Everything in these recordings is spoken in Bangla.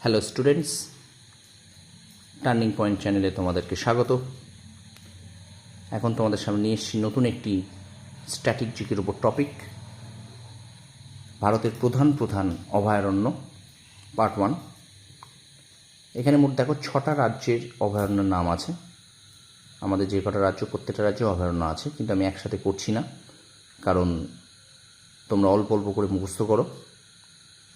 হ্যালো স্টুডেন্টস, টার্নিং পয়েন্ট চ্যানেলে তোমাদেরকে স্বাগত। এখন তোমাদের সামনে নিয়ে এসেছি নতুন একটি স্ট্যাটিক জিকের উপর টপিক, ভারতের প্রধান প্রধান অভয়ারণ্য পার্ট 1। এখানে মোট দেখো 6টা রাজ্যের অভয়ারণ্যের নাম আছে। আমাদের যে কটা রাজ্য, প্রত্যেকটা রাজ্যে অভয়ারণ্য আছে, কিন্তু আমি একসাথে করছি না, কারণ তোমরা অল্প অল্প করে মুখস্থ করো,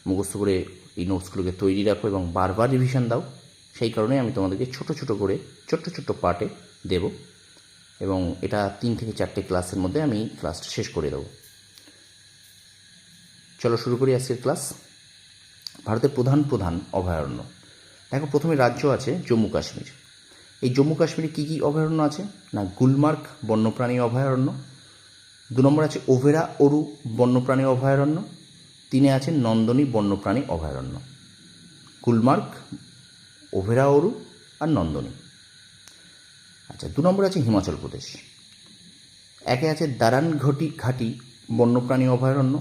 মুখস্থ করে এই নোটসগুলোকে তৈরি রাখো এবং বারবার রিভিশন দাও। সেই কারণে আমি তোমাদেরকে ছোট ছোট করে ছোট্ট পার্টে দেব, এবং এটা 3 থেকে 4টে ক্লাসের মধ্যে আমি ক্লাসটা শেষ করে দেবো। চলো শুরু করি আজকের ক্লাস। ভারতের প্রধান প্রধান অভয়ারণ্য দেখো, প্রথমে রাজ্য আছে জম্মু কাশ্মীর। এই জম্মু কাশ্মীরে কী কী অভয়ারণ্য আছে না, গুলমার্গ বন্যপ্রাণী অভয়ারণ্য, 2 নম্বর আছে ওভেরা ওরু বন্যপ্রাণী অভয়ারণ্য, 3 আছে নন্দনী বন্যপ্রাণী অভয়ারণ্য। গুলমার্গ, ওভেরা ওরু আর নন্দনী। আচ্ছা, 2 নম্বর আছে হিমাচল প্রদেশ। 1 আছে দারান ঘাটি বন্যপ্রাণী অভয়ারণ্য,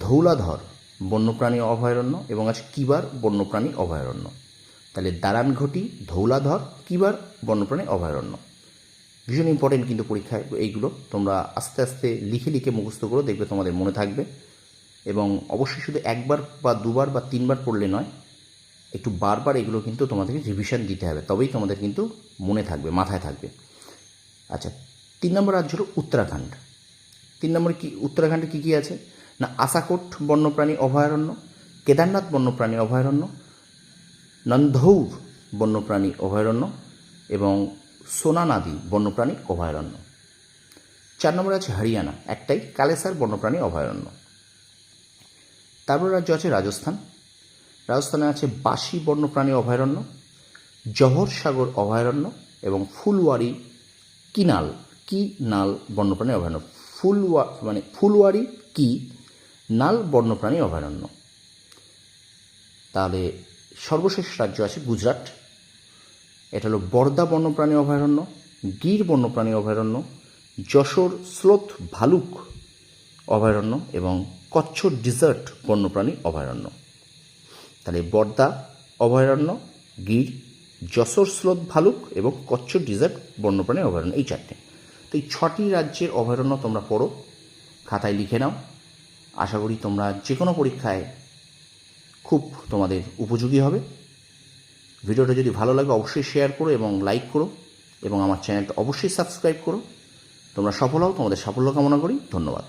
ধৌলাধর বন্যপ্রাণী অভয়ারণ্য এবং আছে কিবার বন্যপ্রাণী অভয়ারণ্য। তাহলে দারানঘটি, ধৌলাধর, কিবার বন্যপ্রাণী অভয়ারণ্য ভীষণ ইম্পর্টেন্ট কিন্তু পরীক্ষায়। এইগুলো তোমরা আস্তে আস্তে লিখে লিখে মুখস্থ করো, দেখবে তোমাদের মনে থাকবে। এবং অবশ্যই শুধু একবার বা দুবার বা 3বার পড়লে নয়, একটু বারবার এগুলো কিন্তু তোমাদেরকে রিভিশন দিতে হবে, তবেই তোমাদের কিন্তু মনে থাকবে, মাথায় থাকবে। আচ্ছা, 3 নম্বর রাজ্য হলো উত্তরাখণ্ড। 3 নম্বরে উত্তরাখণ্ডে কী কী আছে না, আসাকোট বন্যপ্রাণী অভয়ারণ্য, কেদারনাথ বন্যপ্রাণী অভয়ারণ্য, নন্দৌর বন্যপ্রাণী অভয়ারণ্য এবং সোনানাদি বন্যপ্রাণী অভয়ারণ্য। 4 নম্বরে আছে হরিয়ানা, একটাই কালেসার বন্যপ্রাণী অভয়ারণ্য। তারপর রাজ্য আছে রাজস্থান। রাজস্থানে আছে বাসি বন্যপ্রাণী অভয়ারণ্য, জহর সাগর অভয়ারণ্য এবং ফুলওয়ারি কি নাল বন্যপ্রাণী অভয়ারণ্য। ফুলওয়ারি কি নাল বন্যপ্রাণী অভয়ারণ্য। তাহলে সর্বশেষ রাজ্য আছে গুজরাট। এটা হলো বর্দা বন্যপ্রাণী অভয়ারণ্য, গির বন্যপ্রাণী অভয়ারণ্য, যশোর স্লোথ ভালুক অভয়ারণ্য এবং কচ্ছ ডিজার্ট বন্যপ্রাণী অভয়ারণ্য। তাহলে বর্দা অভয়ারণ্য, গির, যশোর স্লোথ ভালুক এবং কচ্ছ ডিজার্ট বন্যপ্রাণী অভয়ারণ্য, এই 4টে। তো এই 6টি রাজ্যের অভয়ারণ্য তোমরা পড়ো, খাতায় লিখে নাও। আশা করি তোমরা যে কোনো পরীক্ষায় খুব তোমাদের উপযোগী হবে। ভিডিওটা যদি ভালো লাগে অবশ্যই শেয়ার করো এবং লাইক করো, এবং আমার চ্যানেলটা অবশ্যই সাবস্ক্রাইব করো। তোমরা সফল হও, তোমাদের সাফল্য কামনা করি। ধন্যবাদ।